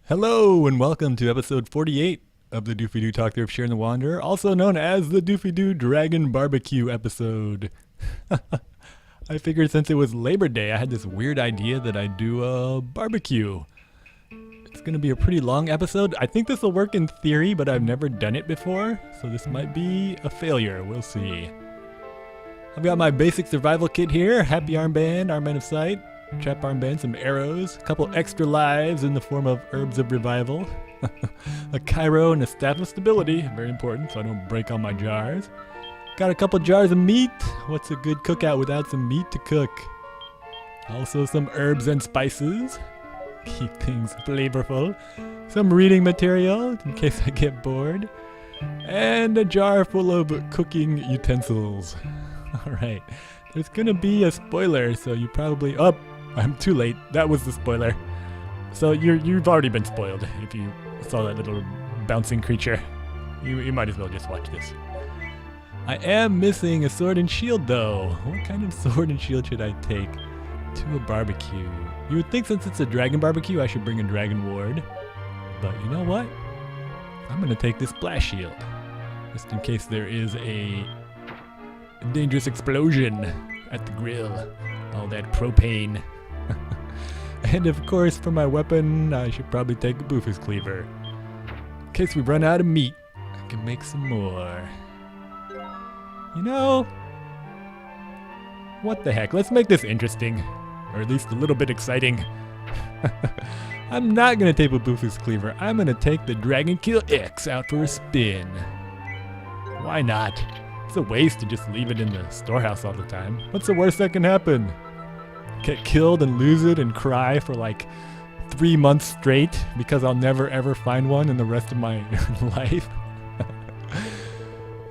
Hello and welcome to episode 48 of the Doofy Doo Talk Through of Shiren the Wanderer, also known as the Doofy Doo Dragon Barbecue episode. I figured since it was Labor Day, I had this weird idea that I'd do a barbecue. It's going to be a pretty long episode. I think this will work in theory, but I've never done it before, so this might be a failure. We'll see. I've got my basic survival kit here. Happy armband, armband of sight, trap armband, some arrows, a couple extra lives in the form of herbs of revival, a Cairo and a staff of stability, very important so I don't break all my jars. Got a couple jars of meat. What's a good cookout without some meat to cook? Also some herbs and spices. Keep things flavorful. Some reading material in case I get bored. And a jar full of cooking utensils. Alright, there's gonna be a spoiler, so you probably... Oh, I'm too late. That was the spoiler. So you've already been spoiled if you saw that little bouncing creature. You might as well just watch this. I am missing a sword and shield though. What kind of sword and shield should I take to a barbecue? You would think since it's a dragon barbecue I should bring a dragon ward. But you know what? I'm gonna take this blast shield. Just in case there is a dangerous explosion at the grill. All that propane. And of course for my weapon I should probably take a Boofus cleaver. In case we run out of meat, I can make some more. You know, what the heck, let's make this interesting. Or at least a little bit exciting. I'm not gonna take a Boofus cleaver, I'm gonna take the Dragon Kill X out for a spin. Why not? It's a waste to just leave it in the storehouse all the time. What's the worst that can happen? Get killed and lose it and cry for like 3 months straight because I'll never ever find one in the rest of my life.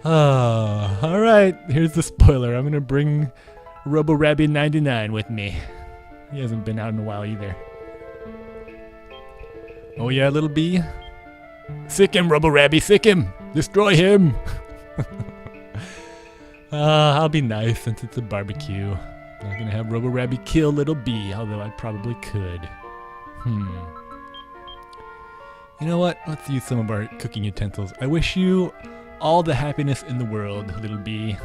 Alright, here's the spoiler. I'm gonna bring RoboRabbit99 with me. He hasn't been out in a while either. Oh yeah, little bee? Sick him, RoboRabbit, sick him! Destroy him! I'll be nice since it's a barbecue. I'm not gonna have RoboRabbit kill little bee, although I probably could. You know what? Let's use some of our cooking utensils. I wish you all the happiness in the world, little bee.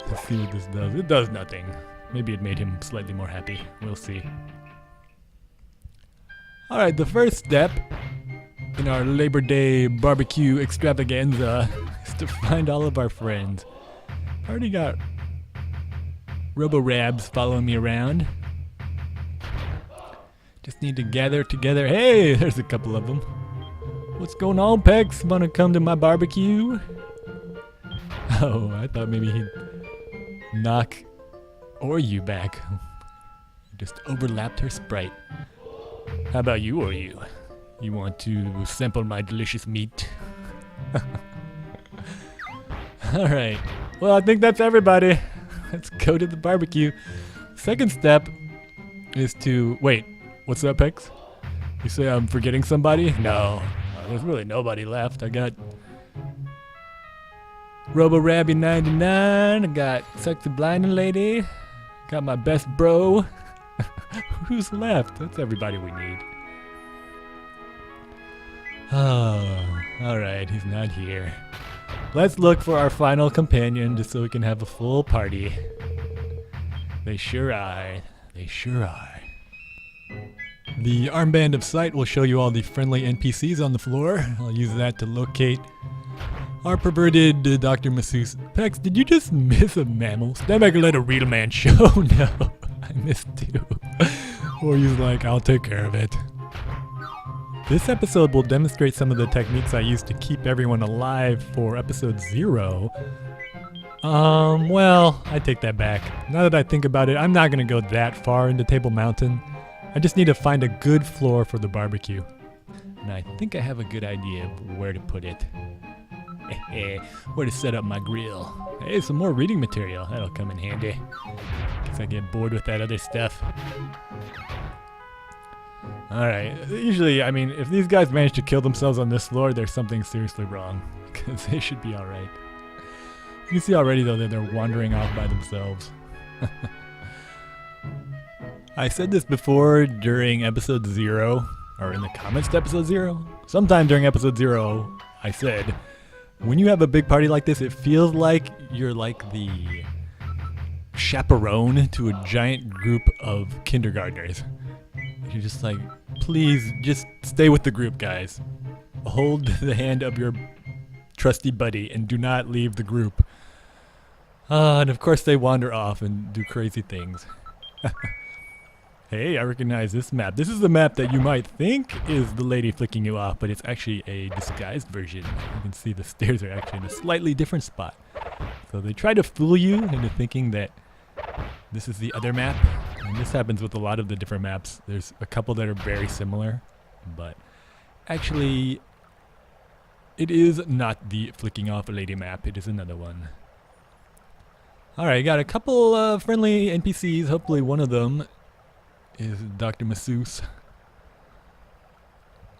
Let's see what this does. It does nothing. Maybe it made him slightly more happy. We'll see. Alright, the first step in our Labor Day barbecue extravaganza is to find all of our friends. I already got Robo-Rabs following me around. Just need to gather together. Hey, there's a couple of them. What's going on, Pex? Wanna come to my barbecue? Oh, I thought maybe he'd knock Oryu back. Just overlapped her sprite. How about you, Oryu? You want to sample my delicious meat? Alright. Well, I think that's everybody. Let's go to the barbecue. Second step is to... Wait, what's up, Pex? You say I'm forgetting somebody? No, there's really nobody left. I got RoboRabbit99. I got Sexy Blinding Lady. Got my best bro. Who's left? That's everybody we need. Oh, alright, he's not here. Let's look for our final companion just so we can have a full party. They sure are. They sure are. The armband of sight will show you all the friendly NPCs on the floor. I'll use that to locate our perverted Dr. Masseuse. Pex, did you just miss a mammal? Stand back and let a real man show. No, I missed two. Or he's like, I'll take care of it. This episode will demonstrate some of the techniques I used to keep everyone alive for episode 0. Well, I take that back. Now that I think about it, I'm not gonna go that far into Table Mountain. I just need to find a good floor for the barbecue. And I think I have a good idea of where to put it. Where to set up my grill. Hey, some more reading material. That'll come in handy. Guess I get bored with that other stuff. Alright, usually, I mean, if these guys manage to kill themselves on this floor, there's something seriously wrong. Because they should be alright. You can see already, though, that they're wandering off by themselves. I said this before during episode 0, or in the comments to episode 0. Sometime during episode 0, I said, when you have a big party like this, it feels like you're like the chaperone to a giant group of kindergartners. You're just like, please, just stay with the group, guys. Hold the hand of your trusty buddy and do not leave the group. And of course they wander off and do crazy things. Hey, I recognize this map. This is the map that you might think is the lady flicking you off, but it's actually a disguised version. You can see the stairs are actually in a slightly different spot. So they try to fool you into thinking that this is the other map. And this happens with a lot of the different maps. There's a couple that are very similar, but actually it is not the flicking off a lady map. It is another one. Alright, got a couple friendly NPCs. Hopefully one of them is Dr. Masseuse.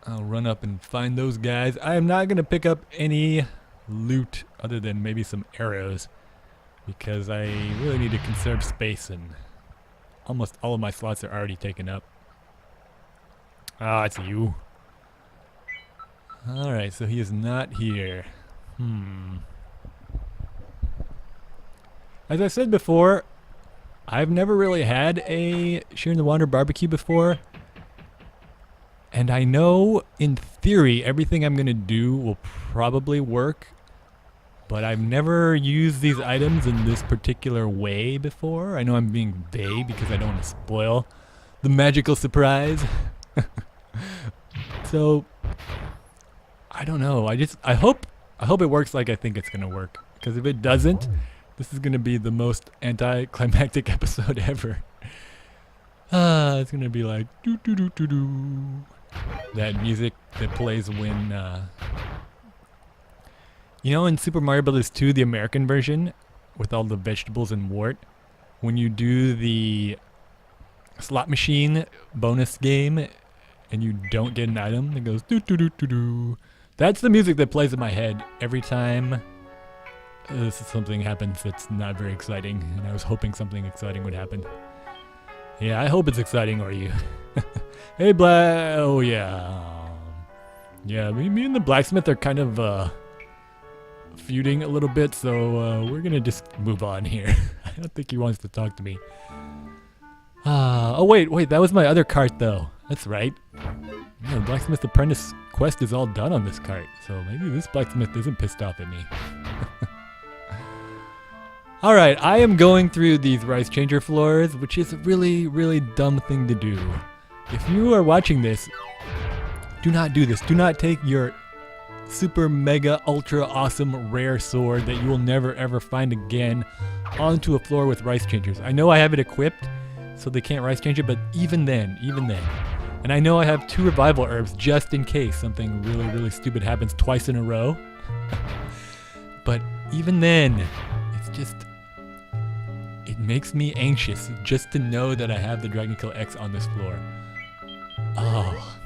I'll run up and find those guys. I am not going to pick up any loot other than maybe some arrows because I really need to conserve space and almost all of my slots are already taken up. Ah, it's you. Alright, so he is not here. As I said before, I've never really had a Shiren the Wanderer barbecue before, and I know in theory everything I'm going to do will probably work, but I've never used these items in this particular way before. I know I'm being vague because I don't want to spoil the magical surprise. So, I don't know. I hope it works like I think it's going to work, because if it doesn't, this is going to be the most anticlimactic episode ever. It's going to be like doo doo doo doo doo. That music that plays when you know, in Super Mario Bros. 2, the American version with all the vegetables and wart, when you do the slot machine bonus game and you don't get an item, it goes doo doo doo doo doo. That's the music that plays in my head every time something happens that's not very exciting, and I was hoping something exciting would happen. Yeah, I hope it's exciting, or you. Hey, oh yeah. Yeah, me and the blacksmith are kind of feuding a little bit, so we're gonna just move on here. I don't think he wants to talk to me. Oh wait, that was my other cart though. That's right. Yeah, the Blacksmith Apprentice quest is all done on this cart, so maybe this blacksmith isn't pissed off at me. Alright, I am going through these rice changer floors, which is a really, really dumb thing to do. If you are watching this, do not do this. Do not take your super mega ultra awesome rare sword that you will never ever find again onto a floor with rice changers. I know I have it equipped so they can't rice change it, but even then. And I know I have 2 revival herbs just in case something really, really stupid happens twice in a row. But even then, it's just, it makes me anxious just to know that I have the Dragon Kill X on this floor. Oh.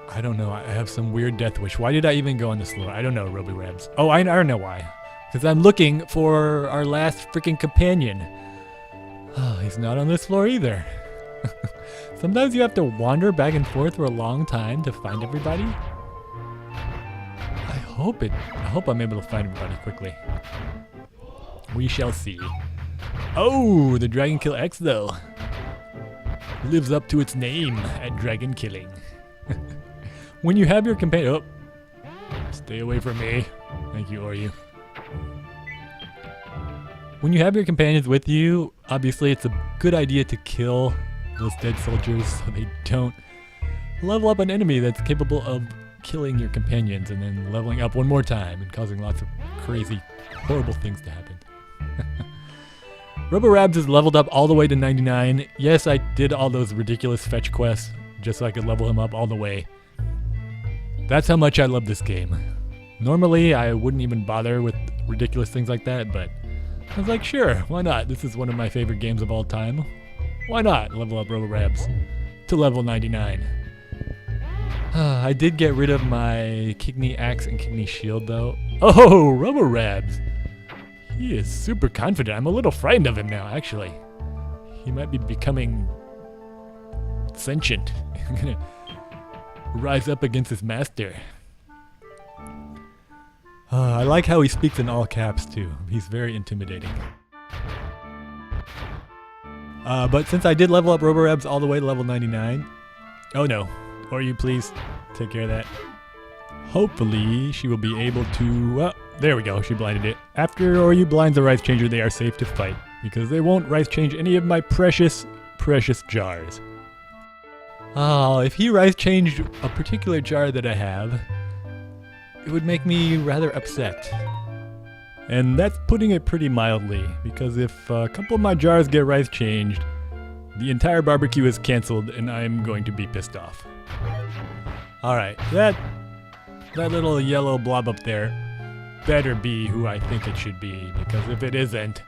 I don't know, I have some weird death wish. Why did I even go on this floor? I don't know, Roby Rabs. Oh, I don't know why. Because I'm looking for our last freaking companion. Oh, he's not on this floor either. Sometimes you have to wander back and forth for a long time to find everybody. I hope I'm able to find everybody quickly. We shall see. Oh, the Dragon Kill X though. Lives up to its name at dragon killing. When you have your companion... Oh, stay away from me. Thank you, Oryu. When you have your companions with you, obviously it's a good idea to kill those dead soldiers so they don't level up an enemy that's capable of killing your companions and then leveling up one more time and causing lots of crazy, horrible things to happen. Roborabs is leveled up all the way to 99. Yes, I did all those ridiculous fetch quests just so I could level him up all the way. That's how much I love this game. Normally, I wouldn't even bother with ridiculous things like that, but I was like, sure, why not? This is one of my favorite games of all time. Why not level up Roborabs to level 99? I did get rid of my Kidney Axe and Kidney Shield, though. Oh, Roborabs! He is super confident. I'm a little frightened of him now, actually. He might be becoming sentient. I'm gonna rise up against his master. I like how he speaks in all caps too. He's very intimidating. But since I did level up Roborebs all the way to level 99, oh no, Oryu, please take care of that. Hopefully she will be able to, well, there we go, she blinded it. After Oryu blinds the Rice Changer, they are safe to fight, because they won't Rice Change any of my precious, precious jars. Oh, if he Rice Changed a particular jar that I have, it would make me rather upset. And that's putting it pretty mildly, because if a couple of my jars get Rice Changed, the entire barbecue is cancelled and I'm going to be pissed off. Alright, that little yellow blob up there better be who I think it should be, because if it isn't,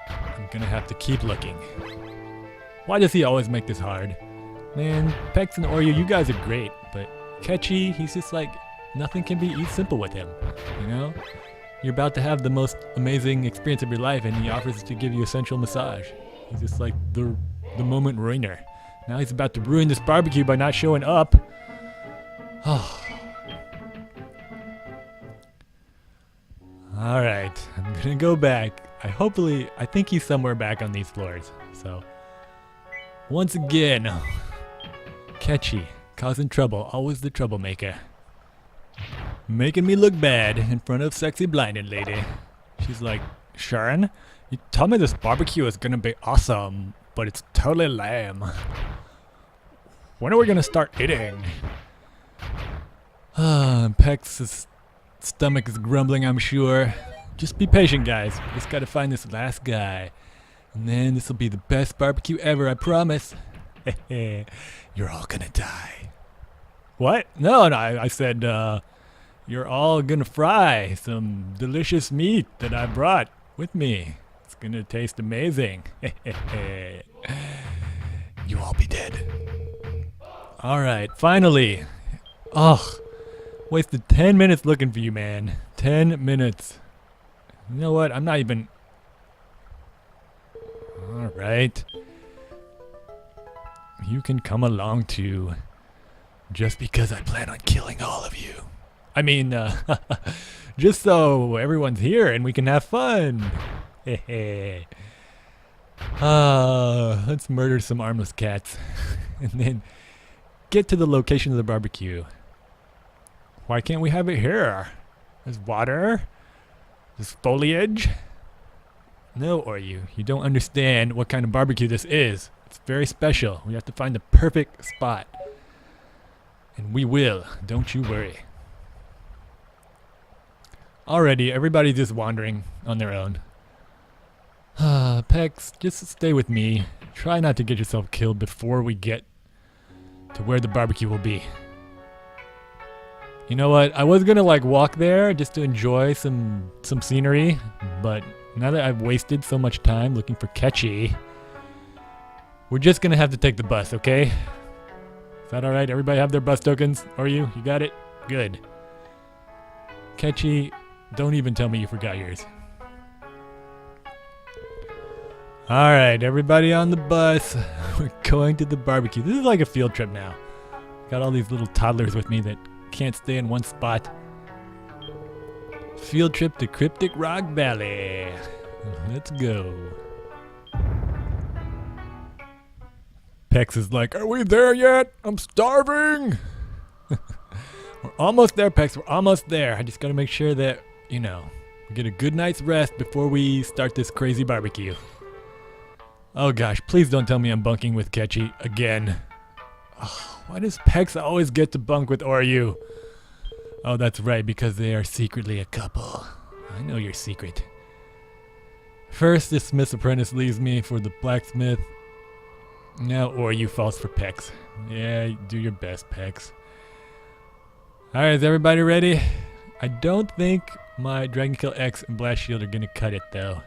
I'm gonna have to keep looking. Why does he always make this hard? Man, Pex and Oryu, you guys are great, but Ketchy, he's just like, nothing can be simple with him, you know? You're about to have the most amazing experience of your life and he offers to give you a sensual massage. He's just like the moment ruiner. Now he's about to ruin this barbecue by not showing up. Oh. Alright, I'm gonna go back. I think he's somewhere back on these floors. So, once again, Ketchy, causing trouble, always the troublemaker. Making me look bad in front of sexy blinded lady. She's like, Shiren, you told me this barbecue is gonna be awesome, but it's totally lame. When are we gonna start eating? Pex's stomach is grumbling, I'm sure. Just be patient, guys. We just gotta find this last guy. And then this will be the best barbecue ever, I promise. You're all gonna die. What? No, I said, you're all gonna fry some delicious meat that I brought with me. It's gonna taste amazing. You all be dead. Alright, finally. Ugh. Wasted 10 minutes looking for you, man. 10 minutes. You know what? I'm not even... Alright. You can come along too. Just because I plan on killing all of you. I mean, just so everyone's here and we can have fun. Let's murder some armless cats. And then get to the location of the barbecue. Why can't we have it here? There's water. There's foliage. No, Oryu, you don't understand what kind of barbecue this is. It's very special. We have to find the perfect spot. And we will, don't you worry. Alrighty, everybody's just wandering on their own. Pex, just stay with me. Try not to get yourself killed before we get to where the barbecue will be. You know what? I was gonna like walk there just to enjoy some scenery, but now that I've wasted so much time looking for Ketchy, we're just gonna have to take the bus, okay? Is that alright? Everybody have their bus tokens? Or you got it? Good. Ketchy, don't even tell me you forgot yours. Alright, everybody on the bus. We're going to the barbecue. This is like a field trip now. Got all these little toddlers with me that can't stay in one spot. Field trip to Cryptic Rock Valley. Let's go. Pex is like, are we there yet? I'm starving. We're almost there, Pex. We're almost there. I just gotta make sure that, you know, we get a good night's rest before we start this crazy barbecue. Oh gosh, please don't tell me I'm bunking with Ketchy again. Oh, why does Pex always get to bunk with Oryu? Oh, that's right, because they are secretly a couple. I know your secret. First, this smith's apprentice leaves me for the blacksmith. Now Oryu falls for Pex. Yeah, do your best, Pex. Alright, is everybody ready? I don't think my Dragon Kill X and Blast Shield are gonna cut it though.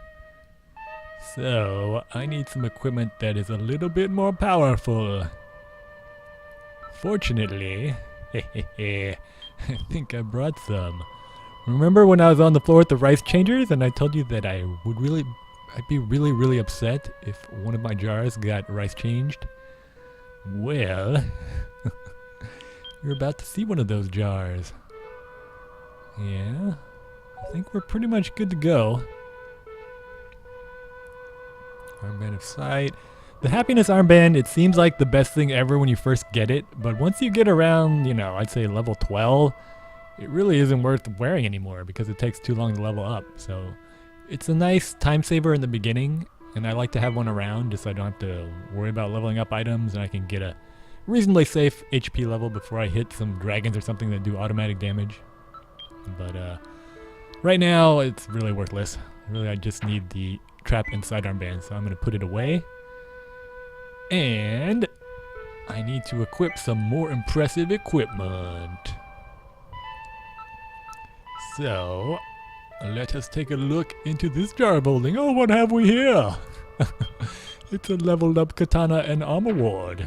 So, I need some equipment that is a little bit more powerful. Fortunately, I think I brought some. Remember when I was on the floor with the rice changers and I told you that I'd be really upset if one of my jars got rice changed? Well, we're about to see one of those jars. Yeah, I think we're pretty much good to go. Armband of Sight. The Happiness Armband, it seems like the best thing ever when you first get it, but once you get around, I'd say level 12, it really isn't worth wearing anymore because it takes too long to level up. So it's a nice time saver in the beginning, and I like to have one around just so I don't have to worry about leveling up items, and I can get a reasonably safe HP level before I hit some dragons or something that do automatic damage. But right now, it's really worthless. Really, I just need the Trap and Sidearm Band, so I'm going to put it away. And I need to equip some more impressive equipment. So, let us take a look into this jar of holding. Oh, what have we here? It's a leveled up katana and armor ward.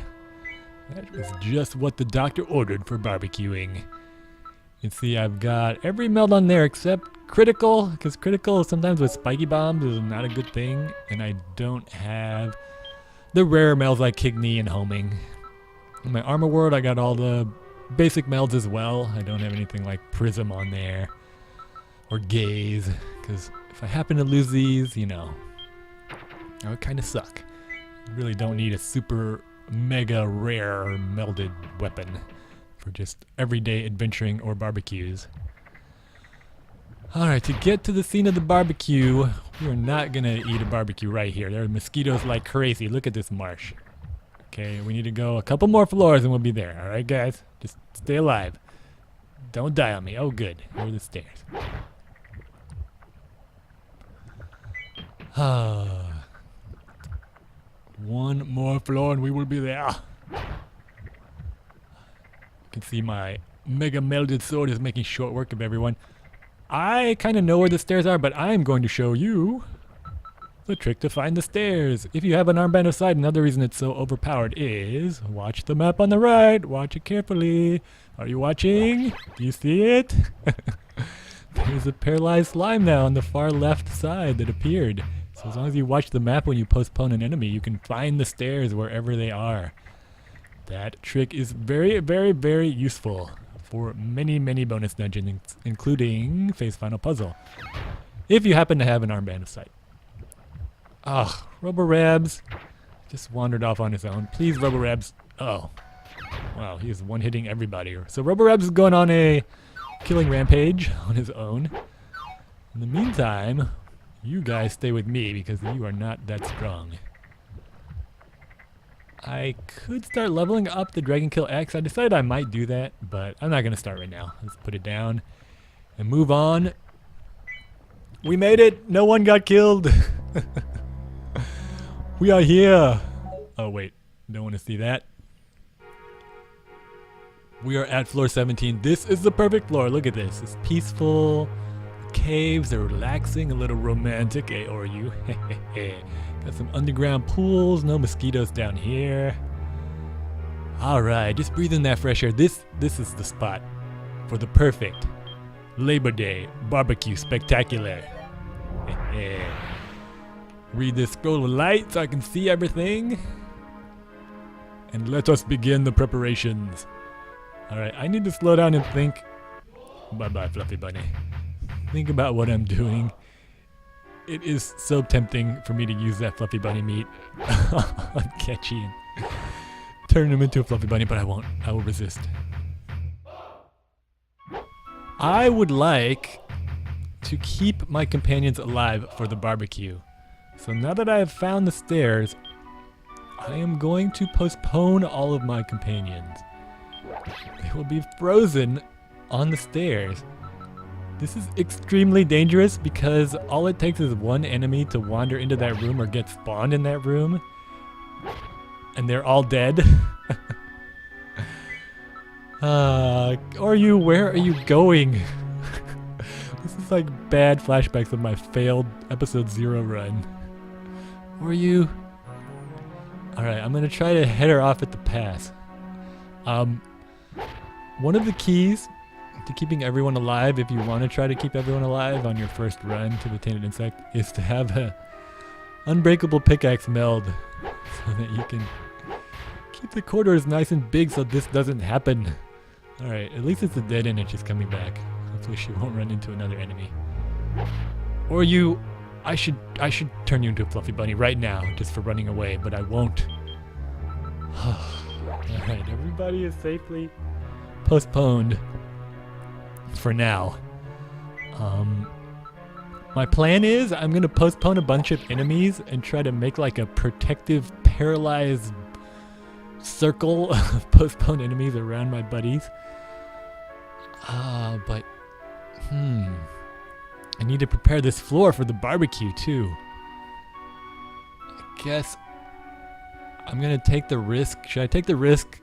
That is just what the doctor ordered for barbecuing. You can see I've got every meld on there except critical, because critical sometimes with spiky bombs is not a good thing, and I don't have the rare melds like Kidney and Homing. In my armor ward, I got all the basic melds as well. I don't have anything like Prism on there or Gaze, because if I happen to lose these, that would kind of suck. I really don't need a super mega rare melded weapon for just everyday adventuring or barbecues. Alright, to get to the scene of the barbecue, we are not going to eat a barbecue right here. There are mosquitoes like crazy. Look at this marsh. Okay, we need to go a couple more floors and we'll be there. Alright, guys? Just stay alive. Don't die on me. Oh, good. Here are the stairs. One more floor and we will be there. You can see my mega melded sword is making short work of everyone. I kind of know where the stairs are, but I'm going to show you the trick to find the stairs. If you have an armband of sight, another reason it's so overpowered is watch the map on the right. Watch it carefully. Are you watching? Do you see it? There's a paralyzed slime now on the far left side that appeared. So as long as you watch the map when you postpone an enemy, you can find the stairs wherever they are. That trick is very, very, very useful for many, many bonus dungeons, including Phase Final Puzzle, if you happen to have an armband of sight. Ah, Roborabs just wandered off on his own. Please, Roborabs. Oh, wow, he's one-hitting everybody. So Roborabs is going on a killing rampage on his own. In the meantime, you guys stay with me because you are not that strong. I could start leveling up the Dragon Kill X. I decided I might do that, but I'm not going to start right now. Let's put it down and move on. We made it! No one got killed! We are here! Oh wait, don't want to see that. We are at floor 17. This is the perfect floor. Look at this. It's peaceful. Caves are relaxing, a little romantic. Eh, or you? Got some underground pools, no mosquitoes down here. Alright, just breathe in that fresh air. This is the spot for the perfect Labor Day barbecue spectacular. Read this scroll of light so I can see everything. And let us begin the preparations. Alright, I need to slow down and think. Bye-bye, Fluffy Bunny. Think about what I'm doing. It is so tempting for me to use that Fluffy Bunny meat on Catchy and turn him into a Fluffy Bunny, but I won't. I will resist. I would like to keep my companions alive for the barbecue. So now that I have found the stairs, I am going to postpone all of my companions. They will be frozen on the stairs. This is extremely dangerous because all it takes is one enemy to wander into that room or get spawned in that room, and they're all dead. Where are you going? This is like bad flashbacks of my failed episode 0 run. Or you? Alright, I'm gonna try to head her off at the pass. One of the keys to keeping everyone alive, if you want to try to keep everyone alive on your first run to the Tainted Insect, is to have a unbreakable pickaxe meld so that you can Keep the corridors nice and big so this doesn't happen. Alright, at least it's a dead end and she's coming back. Hopefully she won't run into another enemy. Or you... I should turn you into a fluffy bunny right now just for running away, but I won't. Alright, everybody is safely postponed for now. My plan is I'm gonna postpone a bunch of enemies and try to make like a protective paralyzed circle of postponed enemies around my buddies. But I need to prepare this floor for the barbecue too. I guess I'm gonna take the risk. Should I take the risk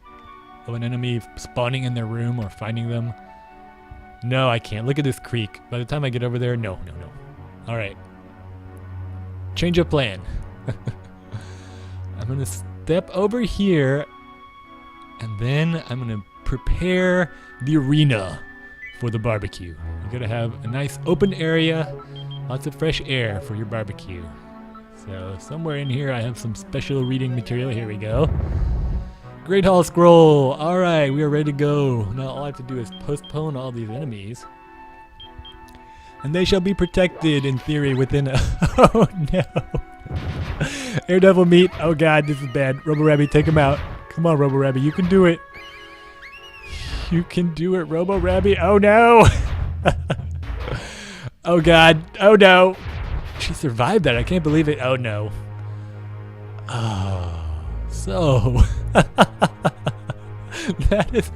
of an enemy spawning in their room or finding them? No, I can't. Look at this creek. By the time I get over there, no. Alright. Change of plan. I'm gonna step over here and then I'm gonna prepare the arena for the barbecue. You gotta have a nice open area, lots of fresh air for your barbecue. So somewhere in here I have some special reading material. Here we go. Great Hall Scroll. Alright, we are ready to go. Now all I have to do is postpone all these enemies. And they shall be protected in theory within a... Oh no. Daredevil meat. Oh god, this is bad. Robo-Rabbit, take him out. Come on, Robo-Rabbit, you can do it. You can do it, Robo-Rabbit. Oh no! Oh god. Oh no! She survived that. I can't believe it. Oh no. Oh. So. That is...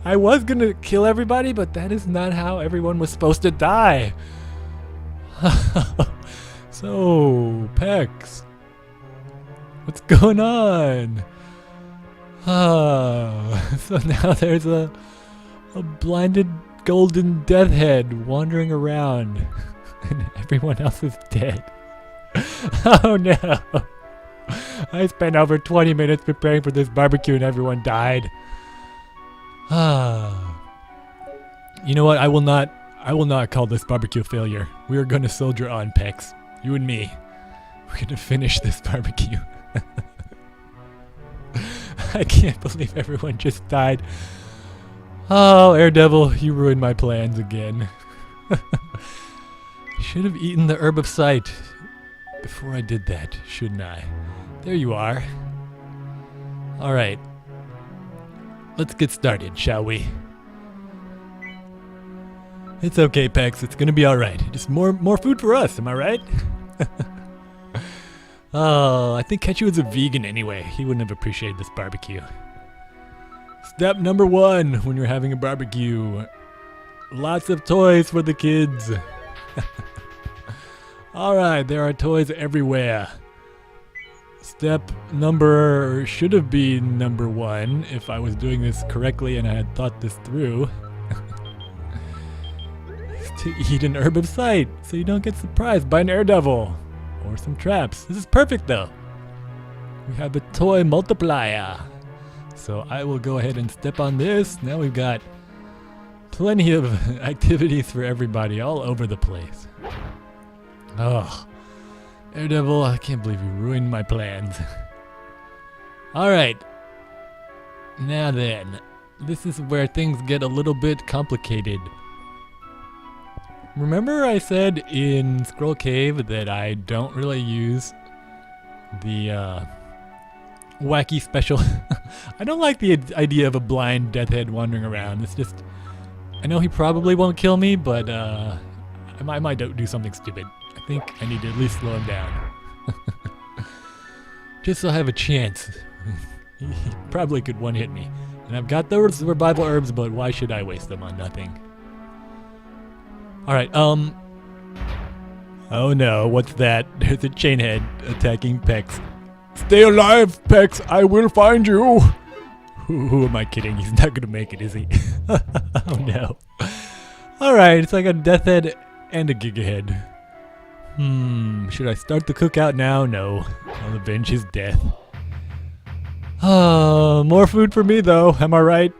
I was gonna kill everybody, but that is not how everyone was supposed to die. So, Pex. What's going on? So now there's a blinded golden death head wandering around and everyone else is dead. Oh no. I spent over 20 minutes preparing for this barbecue and everyone died. You know what? I will not call this barbecue a failure. We are going to soldier on, Pex. You and me. We're going to finish this barbecue. I can't believe everyone just died. Oh, Daredevil, you ruined my plans again. Should have eaten the herb of sight before I did that, shouldn't I? There you are. Alright. Let's get started, shall we? It's okay, Pex. It's gonna be alright. Just more food for us, am I right? Oh, I think Ketchu is a vegan anyway. He wouldn't have appreciated this barbecue. Step number 1 when you're having a barbecue. Lots of toys for the kids. Alright, there are toys everywhere. Step number should have been number 1 if I was doing this correctly and I had thought this through. To eat an herb of sight so you don't get surprised by an Daredevil or some traps. This is perfect though. We have a toy multiplier. So I will go ahead and step on this. Now we've got plenty of activities for everybody all over the place. Oh, Daredevil, I can't believe you ruined my plans. Alright. Now then, this is where things get a little bit complicated. Remember I said in Scroll Cave that I don't really use the wacky special. I don't like the idea of a blind death head wandering around. It's just, I know he probably won't kill me, but I might do something stupid. I think I need to at least slow him down. Just so I have a chance. He probably could one-hit me. And I've got those revival herbs, but why should I waste them on nothing? Alright, oh no, what's that? There's a chainhead attacking Pex. Stay alive, Pex, I will find you! Who am I kidding? He's not gonna make it, is he? Oh no. Alright, it's like a death head and a gigahead. Should I start the cookout now? No. I'll avenge his death. More food for me though, am I right?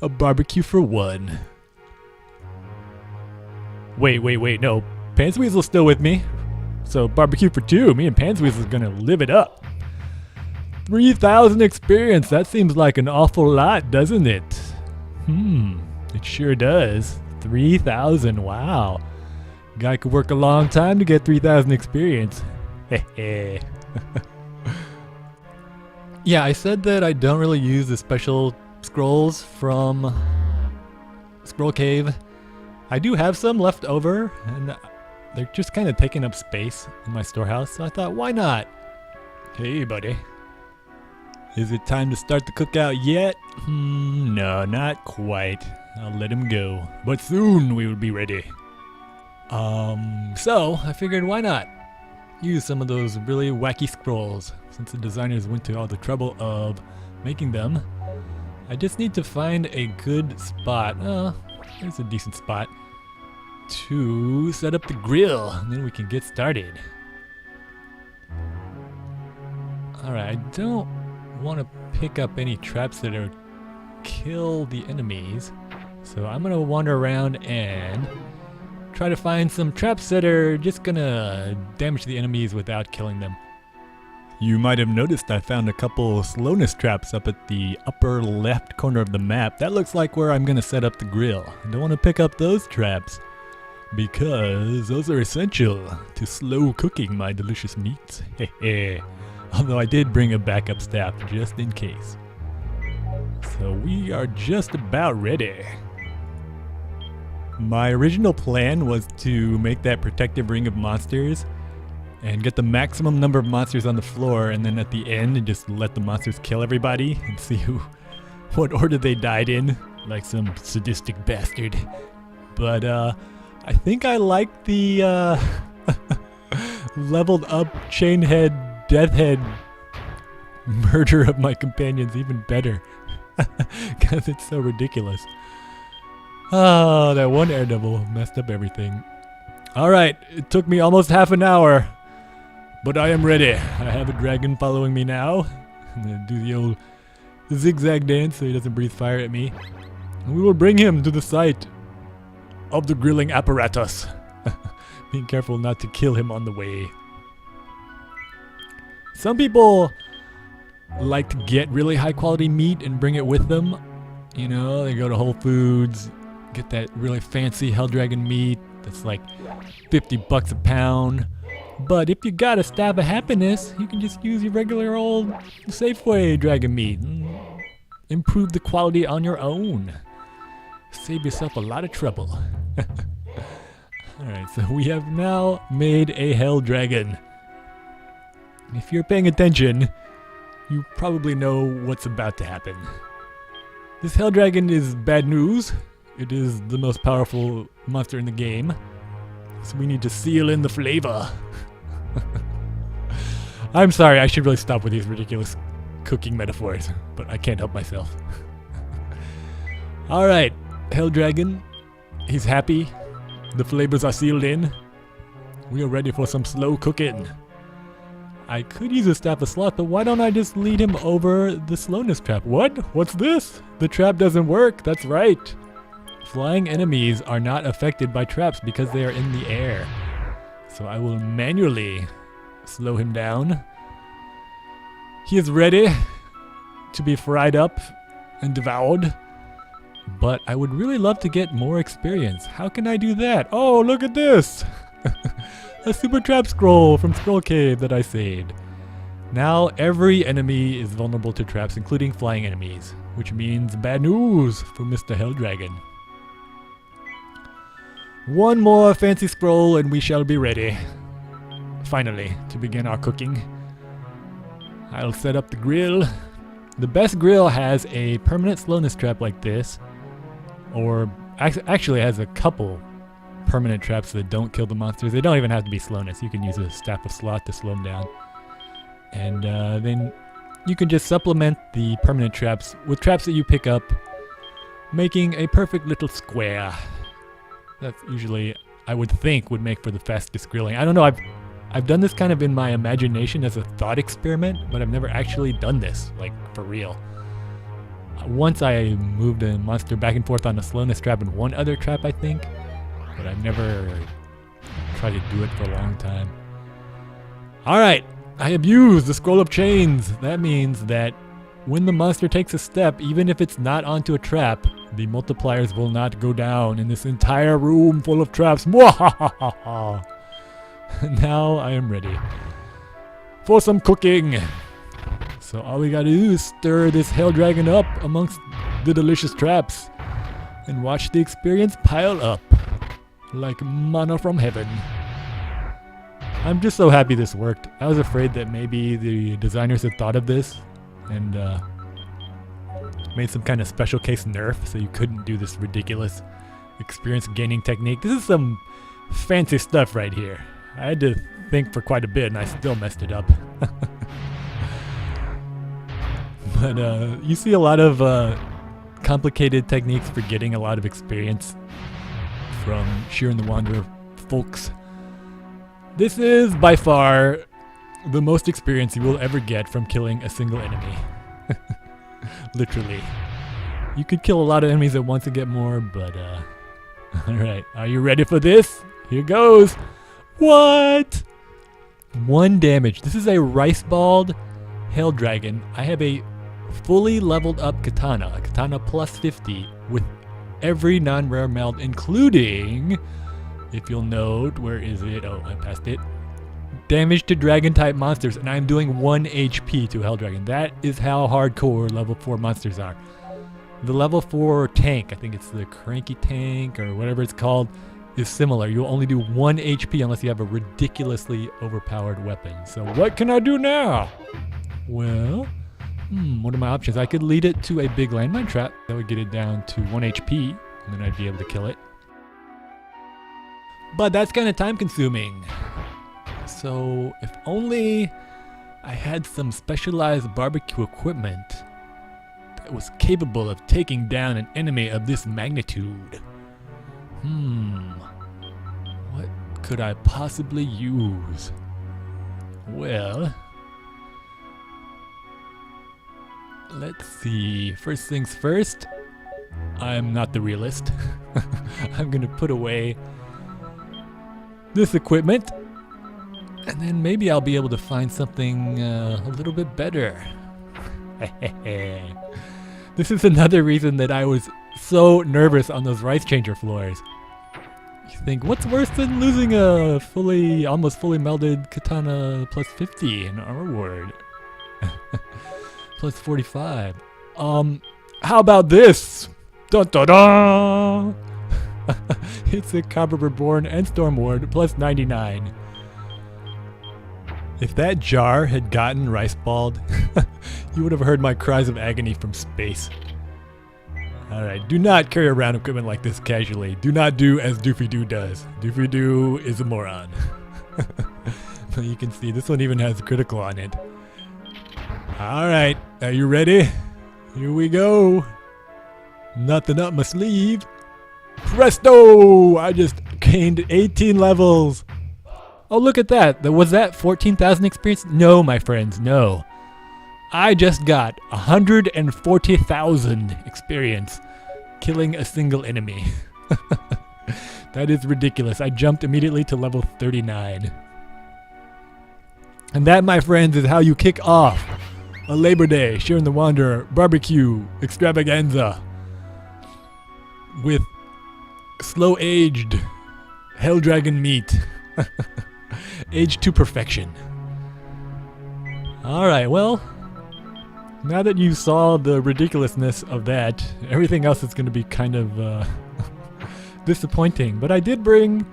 A barbecue for 1. Wait, no. Pansweasel's still with me. So barbecue for 2. Me and Pansweasel's gonna live it up. 3,000 experience. That seems like an awful lot, doesn't it? It sure does. 3,000, wow. Guy could work a long time to get 3,000 experience. Heh. Yeah, I said that I don't really use the special scrolls from Scroll Cave. I do have some left over, and they're just kind of taking up space in my storehouse, so I thought, why not? Hey, buddy. Is it time to start the cookout yet? No, not quite. I'll let him go. But soon we will be ready. So I figured why not use some of those really wacky scrolls since the designers went to all the trouble of making them. I just need to find a good spot. There's a decent spot to set up the grill, and then we can get started. Alright, I don't want to pick up any traps that are kill the enemies, so I'm gonna wander around and try to find some traps that are just gonna damage the enemies without killing them. You might have noticed I found a couple slowness traps up at the upper left corner of the map. That looks like where I'm gonna set up the grill. I don't want to pick up those traps because those are essential to slow cooking my delicious meats. Although I did bring a backup staff just in case. So we are just about ready. My original plan was to make that protective ring of monsters and get the maximum number of monsters on the floor, and then at the end just let the monsters kill everybody and see what order they died in, like some sadistic bastard. But I think I like the leveled up chainhead, deathhead murder of my companions even better because it's so ridiculous. Oh, that one Daredevil messed up everything. Alright, it took me almost half an hour, but I am ready. I have a dragon following me now. I'm gonna do the old zigzag dance so he doesn't breathe fire at me. And we will bring him to the site of the grilling apparatus. Being careful not to kill him on the way. Some people like to get really high quality meat and bring it with them. You know, they go to Whole Foods, get that really fancy Hell Dragon meat that's like $50 a pound. But if you got a stab of happiness, you can just use your regular old Safeway dragon meat and improve the quality on your own. Save yourself a lot of trouble. Alright, so we have now made a Hell Dragon. If you're paying attention, you probably know what's about to happen. This Hell Dragon is bad news. It is the most powerful monster in the game. So we need to seal in the flavor. I'm sorry, I should really stop with these ridiculous cooking metaphors, but I can't help myself. Alright, Hell Dragon. He's happy. The flavors are sealed in. We are ready for some slow cooking. I could use a staff of sloth, but why don't I just lead him over the slowness trap? What? What's this? The trap doesn't work. That's right. Flying enemies are not affected by traps because they are in the air. So I will manually slow him down. He is ready to be fried up and devoured. But I would really love to get more experience. How can I do that? Oh, look at this! A super trap scroll from Scroll Cave that I saved. Now every enemy is vulnerable to traps, including flying enemies, which means bad news for Mr. Hell Dragon. One more fancy scroll and we shall be ready, finally, to begin our cooking. I'll set up the grill. The best grill has a permanent slowness trap like this, or actually has a couple permanent traps that don't kill the monsters. They don't even have to be slowness. You can use a staff of sloth to slow them down. And then you can just supplement the permanent traps with traps that you pick up, making a perfect little square. That's usually, I would think, would make for the fastest grilling. I don't know, I've done this kind of in my imagination as a thought experiment, but I've never actually done this, like, for real. Once I moved a monster back and forth on a slowness trap and one other trap, I think, but I've never tried to do it for a long time. Alright, I abuse the scroll of chains. That means that when the monster takes a step, even if it's not onto a trap, the multipliers will not go down in this entire room full of traps. Mwahahaha. Now I am ready for some cooking. So all we gotta do is stir this hell dragon up amongst the delicious traps and watch the experience pile up like manna from heaven. I'm just so happy this worked. I was afraid that maybe the designers had thought of this and made some kind of special case nerf so you couldn't do this ridiculous experience gaining technique. This is some fancy stuff right here. I had to think for quite a bit and I still messed it up. But you see a lot of complicated techniques for getting a lot of experience from Shiren the Wanderer folks. This is by far the most experience you will ever get from killing a single enemy. Literally. You could kill a lot of enemies at once and get more, but alright, are you ready for this? Here goes! What? 1 damage. This is a rice-balled Hell Dragon. I have a fully leveled up katana, a katana plus 50, with every non-rare meld, including, if you'll note, where is it? Oh, I passed it. Damage to dragon-type monsters, and I'm doing 1 HP to Hell Dragon. That is how hardcore level 4 monsters are. The level 4 tank, I think it's the cranky tank or whatever it's called, is similar. You'll only do 1 HP unless you have a ridiculously overpowered weapon. So what can I do now? Well, what are my options? I could lead it to a big landmine trap. That would get it down to 1 HP, and then I'd be able to kill it. But that's kind of time consuming. So if only I had some specialized barbecue equipment that was capable of taking down an enemy of this magnitude. What could I possibly use? Well, let's see. First things first, I'm not the realist. I'm gonna put away this equipment, and then maybe I'll be able to find something a little bit better. This is another reason that I was so nervous on those rice changer floors. You think, what's worse than losing a almost fully melded katana plus 50 in armor ward? Plus 45. How about this? Dun dun dun! It's a Copper Reborn and Storm Ward plus 99. If that jar had gotten rice balled, you would have heard my cries of agony from space. Alright, do not carry around equipment like this casually. Do not do as Doofy Doo does. Doofy Doo is a moron. But you can see this one even has critical on it. Alright, are you ready? Here we go. Nothing up my sleeve. Presto! I just gained 18 levels. Oh, look at that. Was that 14,000 experience? No, my friends, no. I just got 140,000 experience killing a single enemy. That is ridiculous. I jumped immediately to level 39. And that, my friends, is how you kick off a Labor Day Shiren the Wanderer barbecue extravaganza with slow-aged Hell Dragon meat. Aged to perfection. Alright, well, now that you saw the ridiculousness of that, everything else is going to be kind of disappointing. But I did bring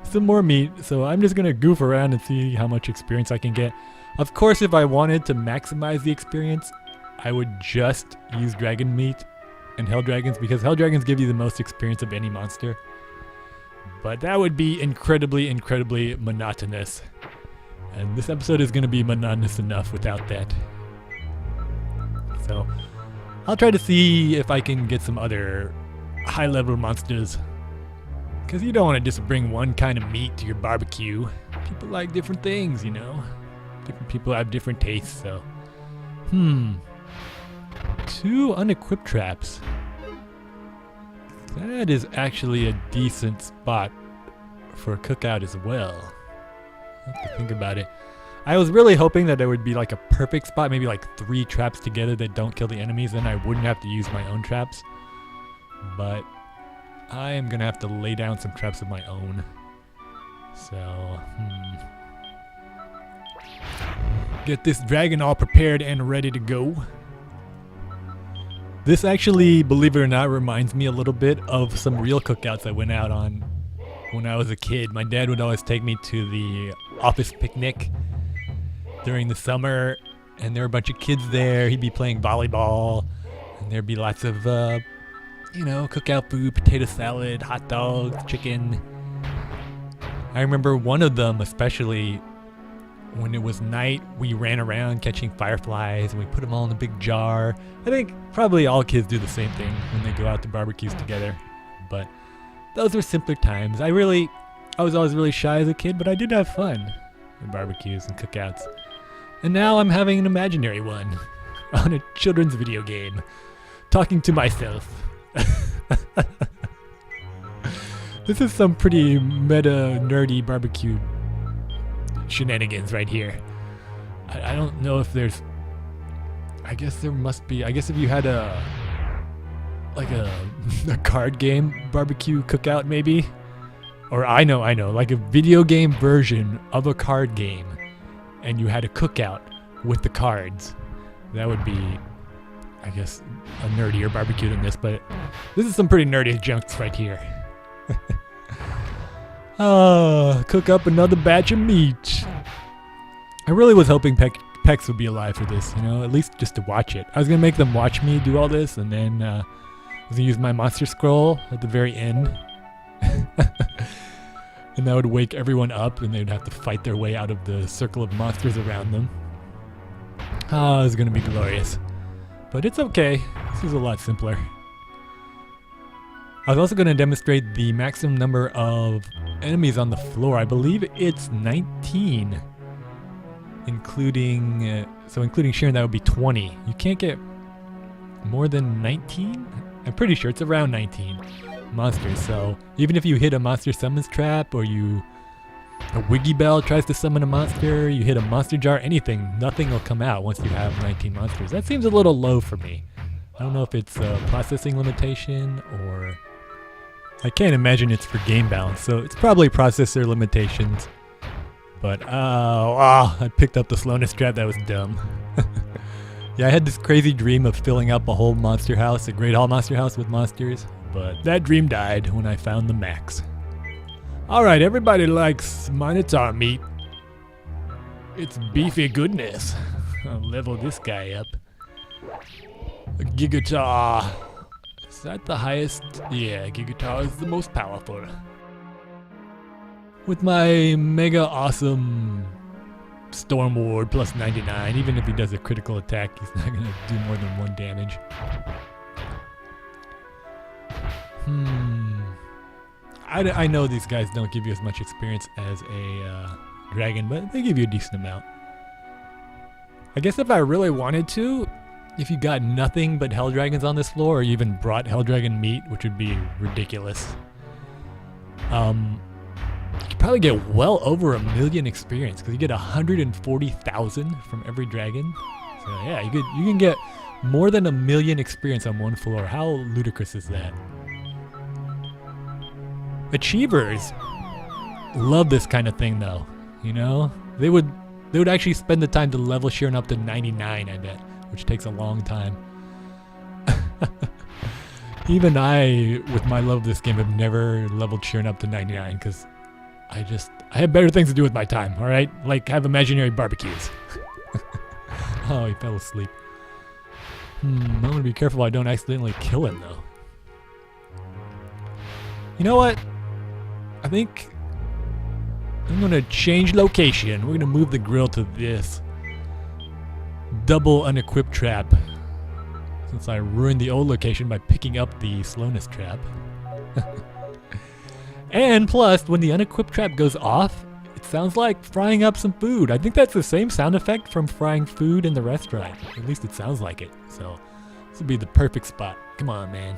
some more meat, so I'm just going to goof around and see how much experience I can get. Of course, if I wanted to maximize the experience, I would just use dragon meat and Hell Dragons, because Hell Dragons give you the most experience of any monster. But that would be incredibly, incredibly monotonous. And this episode is going to be monotonous enough without that. So, I'll try to see if I can get some other high-level monsters. Because you don't want to just bring one kind of meat to your barbecue. People like different things, you know. Different people have different tastes, so. 2 unequipped traps. That is actually a decent spot for a cookout as well. I have to think about it. I was really hoping that there would be like a perfect spot, maybe like 3 traps together that don't kill the enemies, then I wouldn't have to use my own traps. But I am gonna have to lay down some traps of my own. So, get this dragon all prepared and ready to go. This actually, believe it or not, reminds me a little bit of some real cookouts I went out on when I was a kid. My dad would always take me to the office picnic during the summer, and there were a bunch of kids there. He'd be playing volleyball, and there'd be lots of, cookout food, potato salad, hot dogs, chicken. I remember one of them, especially when it was night, we ran around catching fireflies, and we put them all in a big jar. I think probably all kids do the same thing when they go out to barbecues together, but those were simpler times. I was always really shy as a kid, but I did have fun at barbecues and cookouts. And now I'm having an imaginary one on a children's video game, talking to myself. This is some pretty meta, nerdy barbecue shenanigans right here. I don't know if there's... I guess there must be... I guess if you had a card game barbecue cookout maybe? Or I know, like a video game version of a card game, and you had a cookout with the cards. That would be, I guess, a nerdier barbecue than this, but this is some pretty nerdy junks right here. Cook up another batch of meat. I really was hoping Pex would be alive for this, at least just to watch it. I was going to make them watch me do all this, and then I was going to use my monster scroll at the very end. And that would wake everyone up, and they'd have to fight their way out of the circle of monsters around them. Oh, it's going to be glorious. But it's okay. This is a lot simpler. I was also going to demonstrate the maximum number of enemies on the floor. I believe it's 19. Including Shiren, that would be 20. You can't get more than 19? I'm pretty sure it's around 19 monsters. So even if you hit a monster summons trap, or a Wiggy Bell tries to summon a monster, you hit a monster jar, anything, nothing will come out once you have 19 monsters. That seems a little low for me. I don't know if it's a processing limitation, or... I can't imagine it's for game balance, so it's probably processor limitations. But, I picked up the slowness trap. That was dumb. Yeah, I had this crazy dream of filling up a whole monster house, a Great Hall monster house with monsters, but that dream died when I found the max. Alright, everybody likes Minotaur meat. It's beefy goodness. I'll level this guy up. A Gigatar. Is that the highest? Yeah, Gigatar is the most powerful. With my mega awesome Storm Ward plus 99, even if he does a critical attack, he's not going to do more than 1 damage. I know these guys don't give you as much experience as a dragon, but they give you a decent amount. I guess if I really wanted to, if you got nothing but Hell Dragons on this floor, or you even brought Hell Dragon meat, which would be ridiculous, you could probably get well over 1 million experience, because you get 140,000 from every dragon. So yeah, you can get more than 1 million experience on one floor. How ludicrous is that? Achievers love this kind of thing, though. They would actually spend the time to level Shiren up to 99, I bet, which takes a long time. Even I, with my love of this game, have never leveled Shiren up to 99, because I have better things to do with my time, alright? Like have imaginary barbecues. Oh, he fell asleep. I'm gonna be careful I don't accidentally kill him, though. You know what? I think I'm gonna change location. We're gonna move the grill to this double unequipped trap, since I ruined the old location by picking up the slowness trap. And plus, when the unequipped trap goes off, it sounds like frying up some food. I think that's the same sound effect from frying food in the restaurant. At least it sounds like it. So this would be the perfect spot. Come on, man.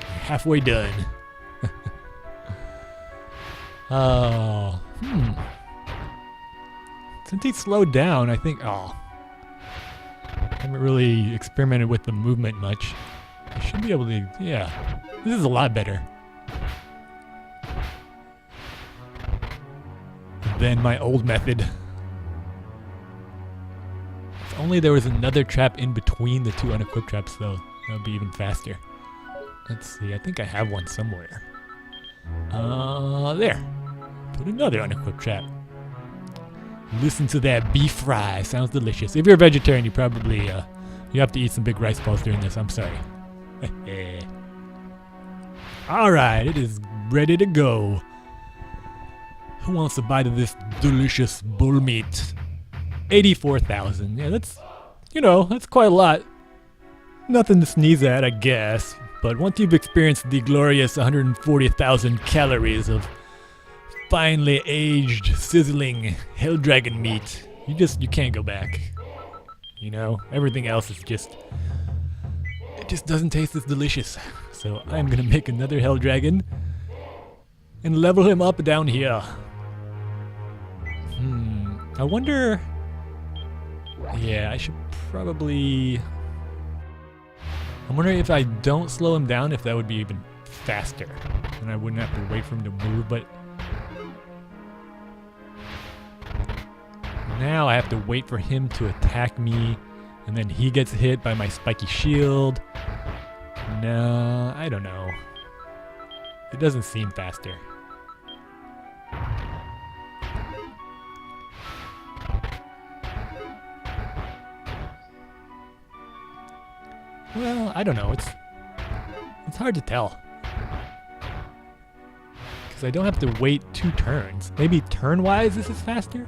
You're halfway done. Since he slowed down, I think... Oh. I haven't really experimented with the movement much. I should be able to... Yeah. This is a lot better than my old method. If only there was another trap in between the two unequipped traps, though. That would be even faster. Let's see. I think I have one somewhere. There. Put another unequipped trap. Listen to that beef fry. Sounds delicious. If you're a vegetarian, you probably you have to eat some big rice balls during this. I'm sorry. Alright, it is ready to go. Who wants a bite of this delicious bull meat? 84,000. Yeah, that's, that's quite a lot. Nothing to sneeze at, I guess. But once you've experienced the glorious 140,000 calories of finely aged, sizzling hell dragon meat, you can't go back. Everything else is just, it just doesn't taste as delicious. So I'm gonna make another hell dragon and level him up down here. I wonder, yeah, I should probably, I'm wondering if I don't slow him down, if that would be even faster and I wouldn't have to wait for him to move. But now I have to wait for him to attack me, and then he gets hit by my spiky shield. No, I don't know. It doesn't seem faster. Well, I don't know. It's hard to tell. Because I don't have to wait 2 turns. Maybe turn-wise this is faster?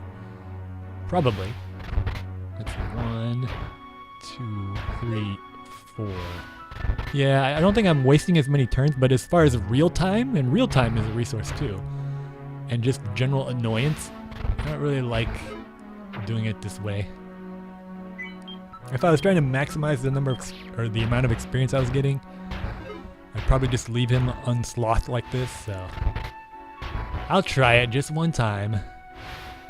Probably. That's 1, 2, 3, 4. Yeah, I don't think I'm wasting as many turns, but as far as real time, and real time is a resource too, and just general annoyance, I don't really like doing it this way. If I was trying to maximize the number of, or the amount of experience I was getting, I'd probably just leave him unslothed like this, so I'll try it just one time.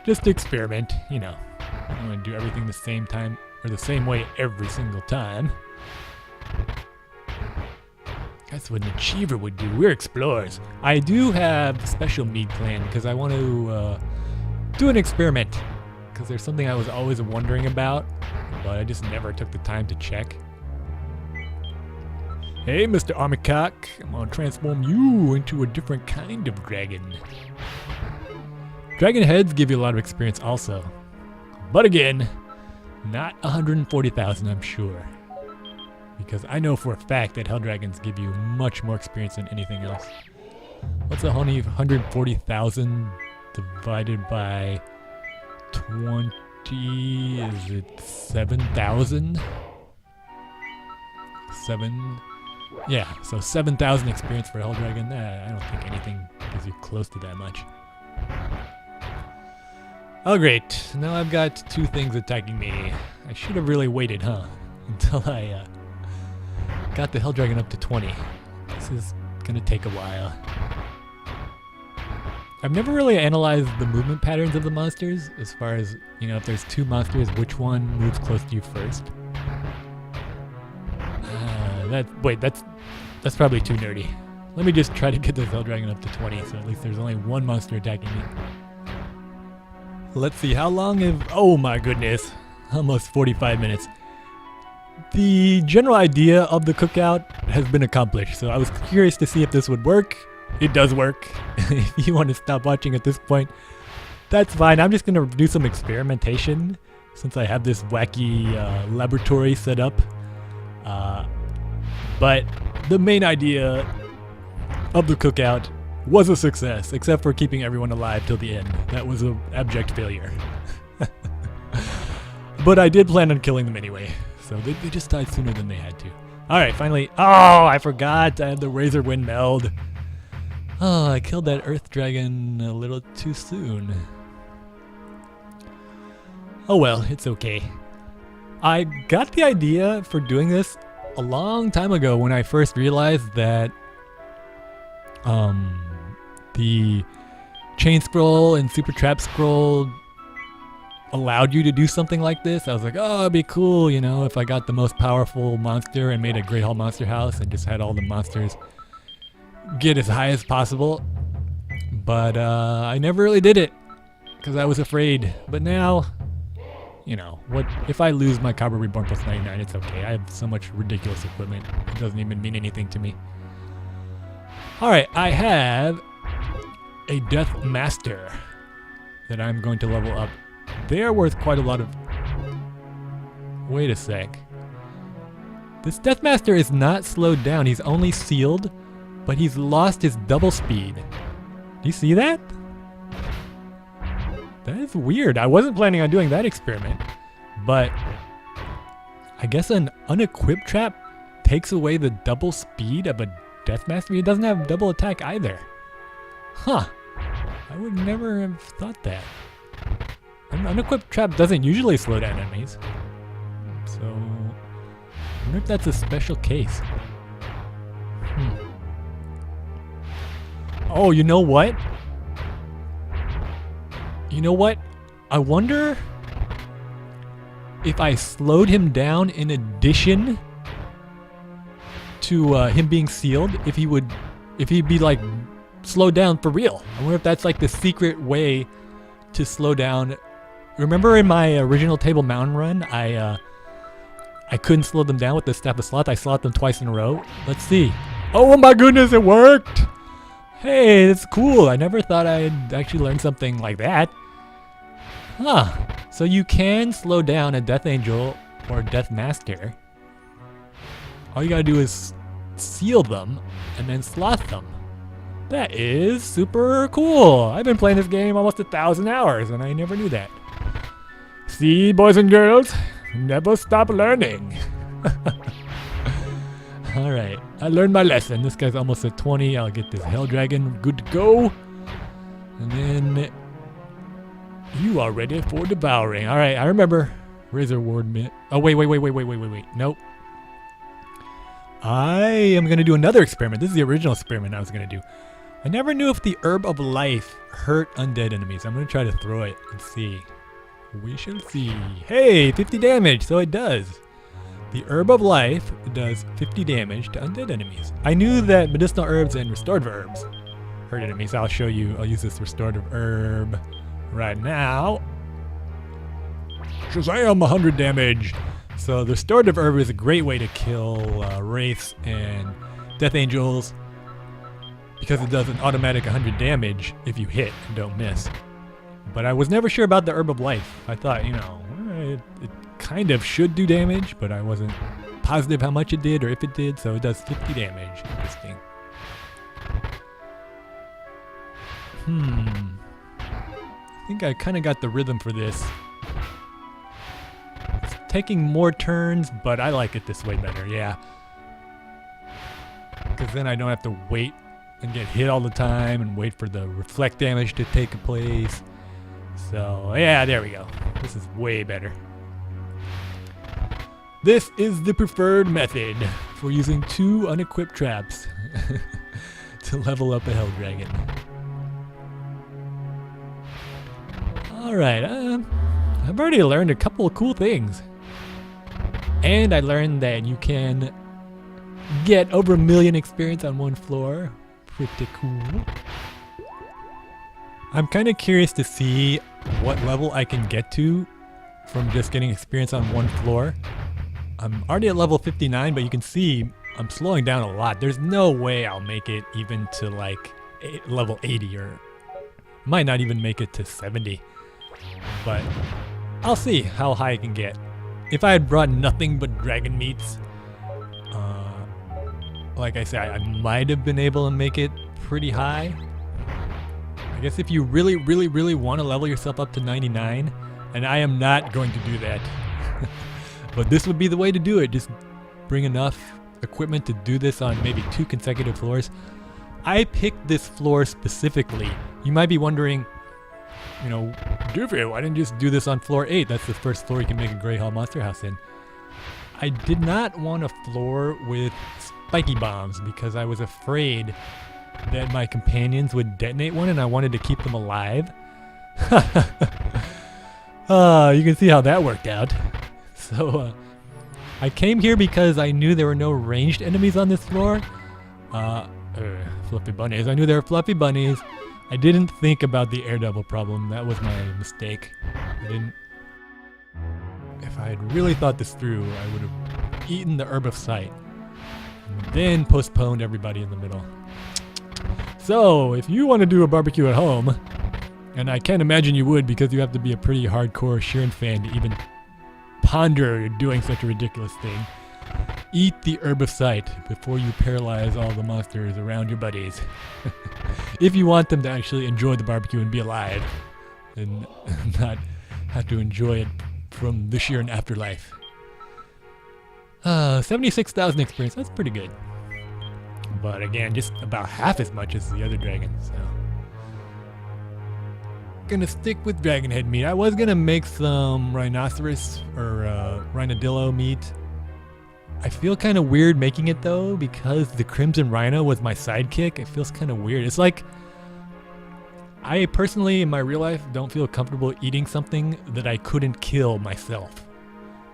Just to experiment, I don't want to do everything the same time, or the same way every single time. That's what an achiever would do. We're explorers. I do have a special meat plan because I want to do an experiment. Because there's something I was always wondering about, but I just never took the time to check. Hey, Mr. Armycock, I'm going to transform you into a different kind of dragon. Dragon heads give you a lot of experience also. But again, not 140,000, I'm sure. Because I know for a fact that hell dragons give you much more experience than anything else. What's 140,000 divided by 20? Is it 7,000? 7? Yeah, so 7,000 experience for a hell dragon. I don't think anything gives you close to that much. Oh great, now I've got 2 things attacking me. I should have really waited, huh? Until I got the hell dragon up to 20. This is gonna take a while. I've never really analyzed the movement patterns of the monsters, as far as, if there's 2 monsters, which one moves close to you first. That's probably too nerdy. Let me just try to get this hell dragon up to 20, so at least there's only 1 monster attacking me. Let's see, how long have... Oh my goodness. Almost 45 minutes. The general idea of the cookout has been accomplished, so I was curious to see if this would work. It does work. If you want to stop watching at this point, that's fine. I'm just going to do some experimentation since I have this wacky laboratory set up. But the main idea of the cookout was a success, except for keeping everyone alive till the end. That was an abject failure. But I did plan on killing them anyway, so they just died sooner than they had to. Alright, finally. Oh, I forgot. I had the Razor Wind Meld. Oh, I killed that Earth Dragon a little too soon. Oh well, it's okay. I got the idea for doing this a long time ago when I first realized that the Chain Scroll and Super Trap Scroll allowed you to do something like this. I was like, oh, it'd be cool, you know, if I got the most powerful monster and made a Great Hall Monster House and just had all the monsters get as high as possible. But I never really did it because I was afraid. But now, you know, what if I lose my Cobra Reborn plus 99? It's okay. I have so much ridiculous equipment. It doesn't even mean anything to me. Alright, I have a Death Master that I'm going to level up. They are worth quite a lot of... Wait a sec. This Death Master is not slowed down. He's only sealed, but he's lost his double speed. Do you see that? That is weird. I wasn't planning on doing that experiment, but I guess an unequipped trap takes away the double speed of a Death Master. He doesn't have double attack either. Huh. I would never have thought that. An unequipped trap doesn't usually slow down enemies. So, I wonder if that's a special case. Oh, you know what? You know what? I wonder if I slowed him down in addition to him being sealed, if he'd be like slowed down for real. I wonder if that's like the secret way to slow down. Remember in my original Table Mountain run, I couldn't slow them down with the Staff of Sloth. I slot them twice in a row. Let's see. Oh my goodness, it worked! Hey, that's cool. I never thought I'd actually learn something like that. Huh. So you can slow down a Death Angel or a Death Master. All you gotta do is seal them and then sloth them. That is super cool. I've been playing this game almost 1,000 hours and I never knew that. See, boys and girls, never stop learning. Alright, I learned my lesson. This guy's almost at 20. I'll get this Hell Dragon good to go. And then you are ready for devouring. Alright, I remember. Razor Ward. Oh, wait. Nope. I am going to do another experiment. This is the original experiment I was going to do. I never knew if the Herb of Life hurt undead enemies. I'm going to try to throw it and see. We shall see. Hey, 50 damage, so it does. The Herb of Life does 50 damage to undead enemies. I knew that medicinal herbs and restorative herbs hurt enemies. I'll show you. I'll use this restorative herb right now. Shazam, 100 damage. So the restorative herb is a great way to kill wraiths and death angels because it does an automatic 100 damage if you hit and don't miss. But I was never sure about the Herb of Life. I thought, you know, it kind of should do damage, but I wasn't positive how much it did or if it did, so it does 50 damage. Interesting. I think I kind of got the rhythm for this. It's taking more turns, but I like it this way better, yeah. Because then I don't have to wait and get hit all the time and wait for the reflect damage to take place. So, yeah, there we go. This is way better. This is the preferred method for using 2 unequipped traps to level up a Hell Dragon. Alright, I've already learned a couple of cool things. And I learned that you can get over 1 million experience on one floor. Pretty cool. I'm kind of curious to see what level I can get to from just getting experience on one floor. I'm already at level 59, but you can see I'm slowing down a lot. There's no way I'll make it even to like level 80 or might not even make it to 70. But I'll see how high I can get. If I had brought nothing but dragon meats, like I said, I might have been able to make it pretty high. I guess if you really want to level yourself up to 99, and I am not going to do that, but this would be the way to do it. Just bring enough equipment to do this on maybe 2 consecutive floors. I picked this floor specifically. You might be wondering, you know, Doofy, why didn't you just do this on floor 8? That's the first floor you can make a Grey Hall Monster House in. I did not want a floor with spiky bombs because I was afraid that my companions would detonate one and I wanted to keep them alive. You can see how that worked out. So, I came here because I knew there were no ranged enemies on this floor. Fluffy bunnies. I knew there were fluffy bunnies. I didn't think about the air double problem. That was my mistake. If I had really thought this through, I would have eaten the herb of sight. And then postponed everybody in the middle. So, if you want to do a barbecue at home, and I can't imagine you would because you have to be a pretty hardcore Shiren fan to even ponder doing such a ridiculous thing, eat the herb of sight before you paralyze all the monsters around your buddies. If you want them to actually enjoy the barbecue and be alive, and not have to enjoy it from the Shiren afterlife. 76,000 experience, that's pretty good. But again, just about half as much as the other dragons, so. Gonna stick with dragon head meat. I was gonna make some rhinoceros or rhinodillo meat. I feel kind of weird making it though because the crimson rhino was my sidekick. It feels kind of weird. It's like I personally in my real life don't feel comfortable eating something that I couldn't kill myself.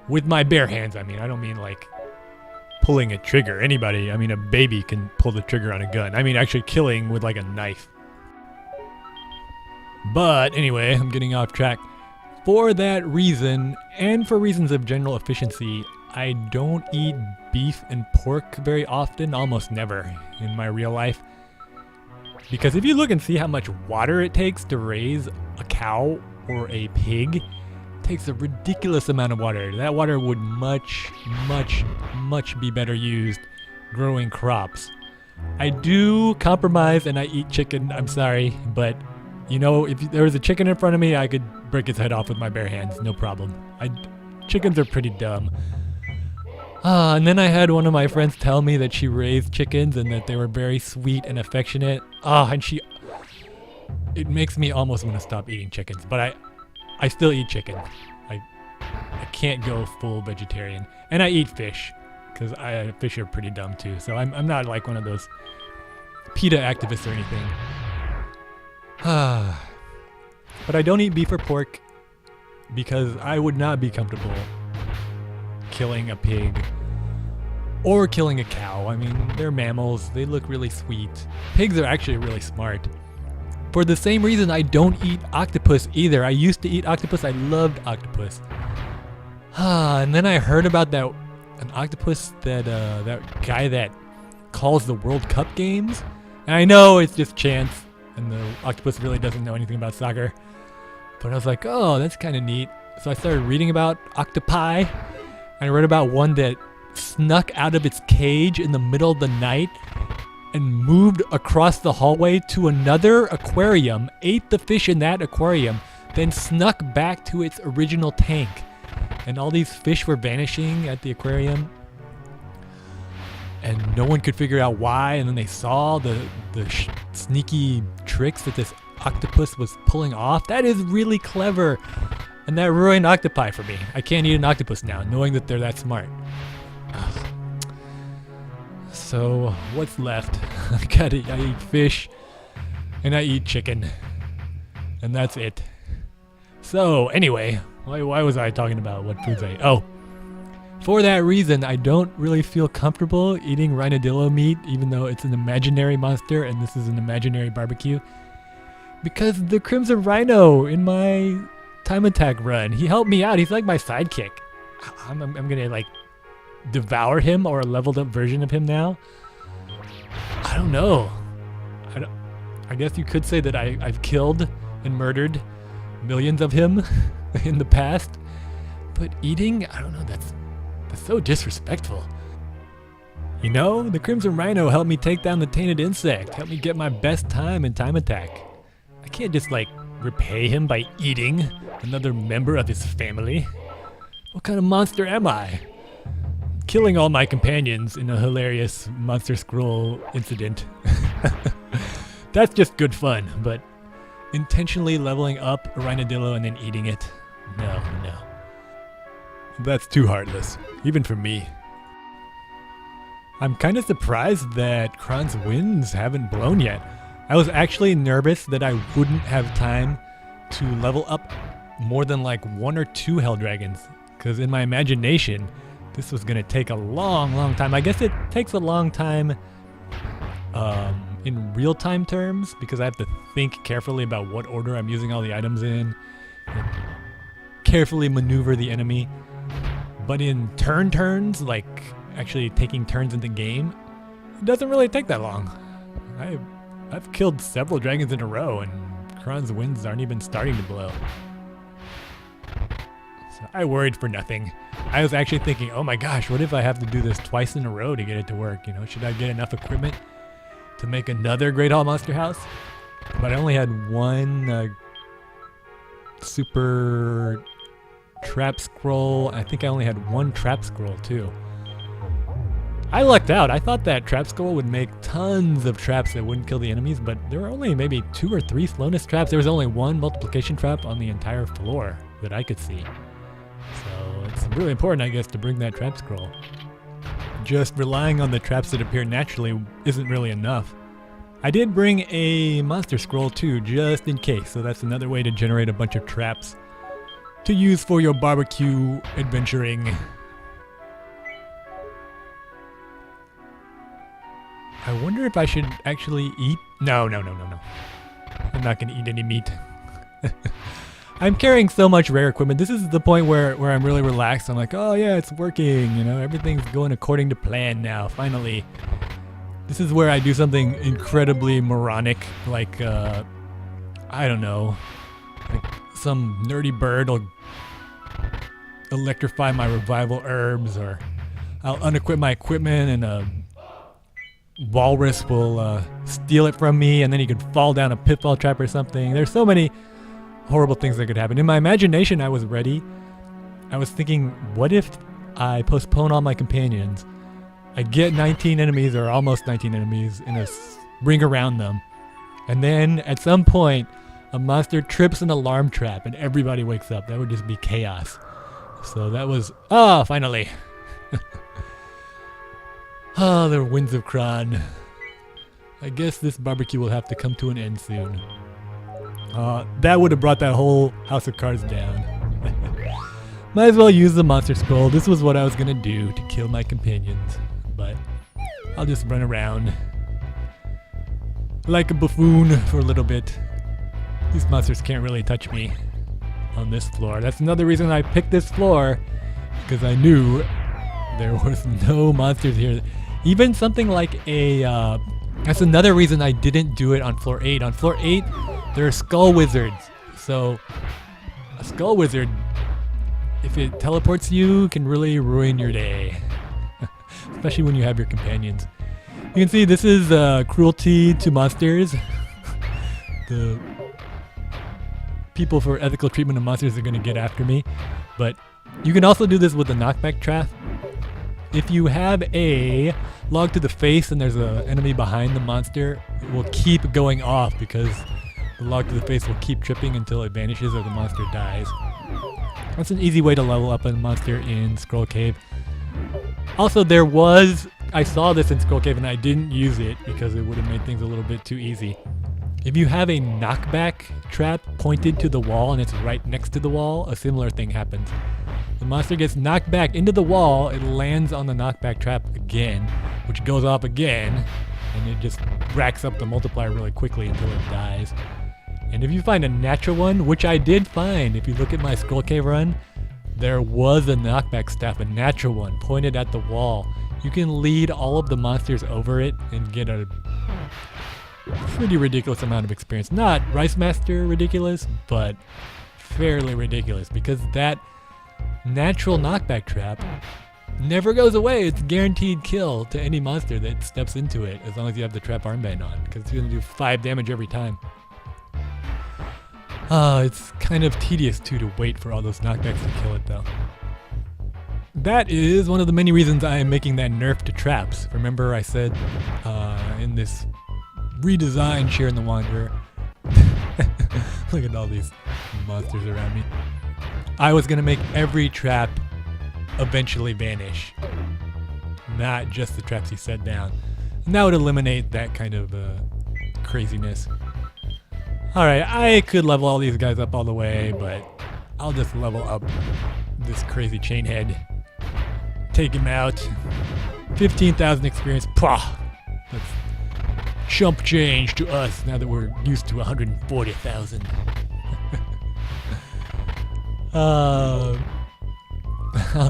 With my bare hands, I mean. I don't mean like pulling a trigger. Anybody, I mean a baby can pull the trigger on a gun. I mean actually killing with like a knife. But anyway, I'm getting off track. For that reason, and for reasons of general efficiency, I don't eat beef and pork very often, almost never in my real life. Because if you look and see how much water it takes to raise a cow or a pig, it takes a ridiculous amount of water. That water would much be better used growing crops. I do compromise and I eat chicken, I'm sorry, but you know, if there was a chicken in front of me, I could break its head off with my bare hands, no problem. Chickens are pretty dumb. And then I had one of my friends tell me that she raised chickens and that they were very sweet and affectionate. And it makes me almost want to stop eating chickens, but I still eat chicken. I can't go full vegetarian. And I eat fish, because fish are pretty dumb too. So I'm not like one of those PETA activists or anything. But I don't eat beef or pork because I would not be comfortable killing a pig or killing a cow. I mean, they're mammals. They look really sweet. Pigs are actually really smart. For the same reason, I don't eat octopus either. I used to eat octopus. I loved octopus. And then I heard about an octopus that guy that calls the World Cup games. And I know it's just chance. And the octopus really doesn't know anything about soccer. But I was like, oh, that's kind of neat. So I started reading about octopi. And I read about one that snuck out of its cage in the middle of the night and moved across the hallway to another aquarium, ate the fish in that aquarium, then snuck back to its original tank. And all these fish were vanishing at the aquarium. And no one could figure out why, and then they saw the sneaky tricks that this octopus was pulling off. That is really clever, and that ruined octopi for me. I can't eat an octopus now, knowing that they're that smart. Ugh. So, what's left? I eat fish, and I eat chicken, and that's it. So, anyway, why was I talking about what foods I eat? Oh. For that reason, I don't really feel comfortable eating rhinodillo meat, even though it's an imaginary monster and this is an imaginary barbecue. Because the Crimson Rhino in my time attack run, he helped me out. He's like my sidekick. I'm gonna like devour him or a leveled up version of him now. I don't know. I guess you could say that I've killed and murdered millions of him in the past. But eating, I don't know, that's so disrespectful. You know, the Crimson Rhino helped me take down the tainted insect, helped me get my best time in time attack. I can't just like repay him by eating another member of his family. What kind of monster am I? Killing all my companions in a hilarious monster scroll incident. That's just good fun, but intentionally leveling up a rhinodillo and then eating it? No. That's too heartless, even for me. I'm kind of surprised that Kron's winds haven't blown yet. I was actually nervous that I wouldn't have time to level up more than like 1 or 2 hell dragons, because in my imagination, this was going to take a long time. I guess it takes a long time in real-time terms, because I have to think carefully about what order I'm using all the items in, and carefully maneuver the enemy. But in turns, like actually taking turns in the game, it doesn't really take that long. I've killed several dragons in a row, and Kron's winds aren't even starting to blow. So I worried for nothing. I was actually thinking, oh my gosh, what if I have to do this twice in a row to get it to work? You know, should I get enough equipment to make another Great Hall Monster House? But I only had one super trap scroll. I think I only had one trap scroll too. I lucked out. I thought that trap scroll would make tons of traps that wouldn't kill the enemies, but there were only maybe 2 or 3 slowness traps. There was only 1 multiplication trap on the entire floor that I could see. So it's really important, I guess, to bring that trap scroll. Just relying on the traps that appear naturally isn't really enough. I did bring a monster scroll too, just in case, so that's another way to generate a bunch of traps to use for your barbecue adventuring. I wonder if I should actually eat. No. I'm not going to eat any meat. I'm carrying so much rare equipment. This is the point where I'm really relaxed. I'm like, oh yeah, it's working. You know, everything's going according to plan now. Finally. This is where I do something incredibly moronic, like, I don't know, like some nerdy bird will electrify my revival herbs, or I'll unequip my equipment and a walrus will steal it from me, and then he could fall down a pitfall trap or something. There's so many horrible things that could happen. In my imagination, I was ready. I was thinking, what if I postpone all my companions? I get 19 enemies, or almost 19 enemies, in a ring around them. And then, at some point, a monster trips an alarm trap and everybody wakes up. That would just be chaos. So that was... Ah, finally! Ah, the winds of Kron. I guess this barbecue will have to come to an end soon. That would have brought that whole house of cards down. Might as well use the monster scroll. This was what I was gonna do to kill my companions. But I'll just run around like a buffoon for a little bit. These monsters can't really touch me on this floor. That's another reason I picked this floor, because I knew there was no monsters here. Even something like a... that's another reason I didn't do it on floor 8. On floor 8, there are skull wizards. So a skull wizard, if it teleports you, can really ruin your day. Especially when you have your companions. You can see this is cruelty to monsters. The people for ethical treatment of monsters are going to get after me. But you can also do this with the knockback trap. If you have a log to the face and there's an enemy behind the monster, it will keep going off because the log to the face will keep tripping until it vanishes or the monster dies. That's an easy way to level up a monster in Scroll Cave. Also, I saw this in Scroll Cave and I didn't use it because it would have made things a little bit too easy. If you have a knockback trap pointed to the wall and it's right next to the wall, a similar thing happens. The monster gets knocked back into the wall, it lands on the knockback trap again, which goes off again, and it just racks up the multiplier really quickly until it dies. And if you find a natural one, which I did find, if you look at my Scroll Cave run, there was a knockback staff, a natural one, pointed at the wall. You can lead all of the monsters over it and get a pretty ridiculous amount of experience. Not Rice Master ridiculous, but fairly ridiculous, because that natural knockback trap never goes away. It's guaranteed kill to any monster that steps into it, as long as you have the trap armband on, because it's going to do 5 damage every time. It's kind of tedious too to wait for all those knockbacks to kill it though. That is one of the many reasons I am making that nerf to traps. Remember I said in this redesigned Shiren the Wanderer, look at all these monsters around me, I was going to make every trap eventually vanish, not just the traps he set down. And that would eliminate that kind of craziness. Alright, I could level all these guys up all the way, but I'll just level up this crazy chain head. Take him out. 15,000 experience. Pah! That's chump change to us now that we're used to 140,000. I'll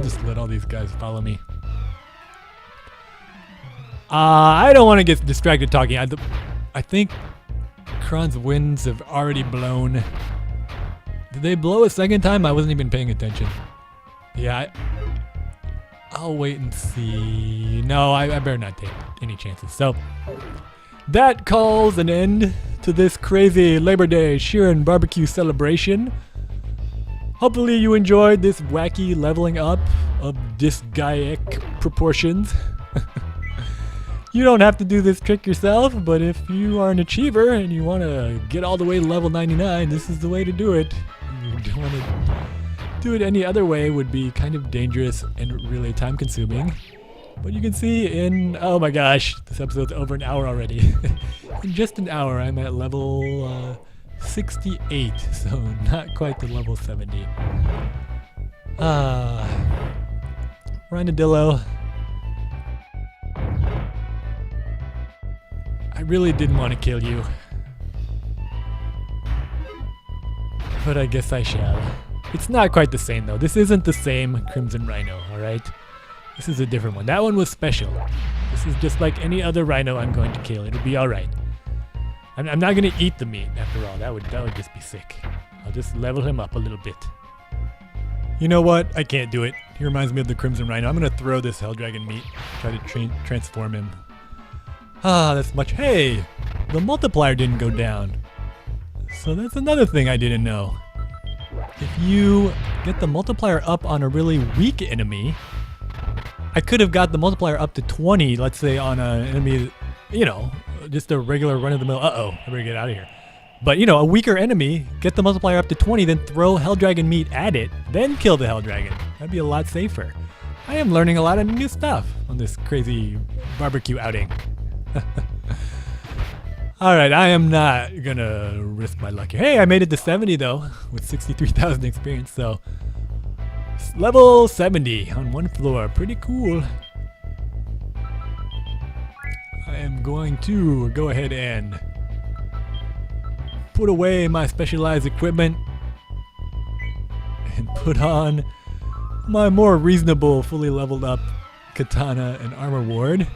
just let all these guys follow me. I don't want to get distracted talking. I think Kron's winds have already blown. Did they blow a second time? I wasn't even paying attention. Yeah, I'll wait and see. No, I better not take any chances. So that calls an end to this crazy Labor Day Shiren barbecue celebration. Hopefully you enjoyed this wacky leveling up of disgayic proportions. You don't have to do this trick yourself, but if you are an achiever and you want to get all the way to level 99, this is the way to do it. You don't want to do it any other way, would be kind of dangerous and really time consuming. But you can see in, oh my gosh, this episode's over an hour already. In just an hour, I'm at level 68, so not quite to level 70. Rhinodillo. I really didn't want to kill you, but I guess I shall. It's not quite the same though. This isn't the same Crimson Rhino, alright? This is a different one. That one was special. This is just like any other rhino I'm going to kill. It'll be alright. I'm not going to eat the meat after all. That would just be sick. I'll just level him up a little bit. You know what? I can't do it. He reminds me of the Crimson Rhino. I'm going to throw this Hell Dragon meat. Try to transform him. That's much. Hey, the multiplier didn't go down. So that's another thing I didn't know. If you get the multiplier up on a really weak enemy, I could have got the multiplier up to 20, let's say on an enemy, just a regular run-of-the-mill. Uh-oh, I better get out of here. But, a weaker enemy, get the multiplier up to 20, then throw Hell Dragon meat at it, then kill the Hell Dragon. That'd be a lot safer. I am learning a lot of new stuff on this crazy barbecue outing. Alright, I am not gonna risk my luck here. Hey, I made it to 70 though, with 63,000 experience, so level 70 on one floor. Pretty cool. I am going to go ahead and put away my specialized equipment and put on my more reasonable, fully leveled up katana and armor ward.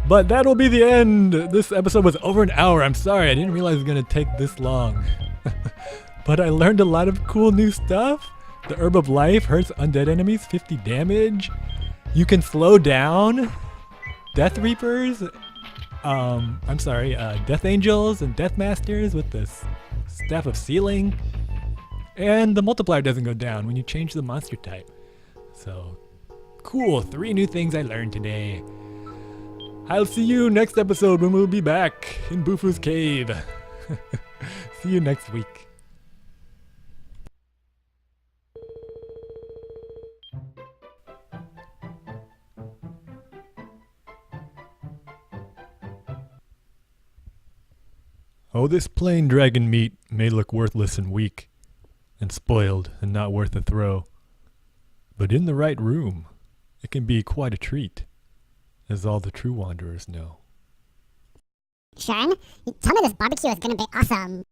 But that'll be the end. This episode was over an hour. I'm sorry, I didn't realize it was gonna take this long. But I learned a lot of cool new stuff. The Herb of Life hurts undead enemies 50 damage. You can slow down Death Reapers. Death Angels and Death Masters with the Staff of Sealing. And the multiplier doesn't go down when you change the monster type. So, cool. 3 new things I learned today. I'll see you next episode when we'll be back in Bufu's cave. See you next week. Oh, this plain dragon meat may look worthless and weak, and spoiled and not worth a throw. But in the right room, it can be quite a treat, as all the true wanderers know. Shiren, tell me this barbecue is gonna be awesome.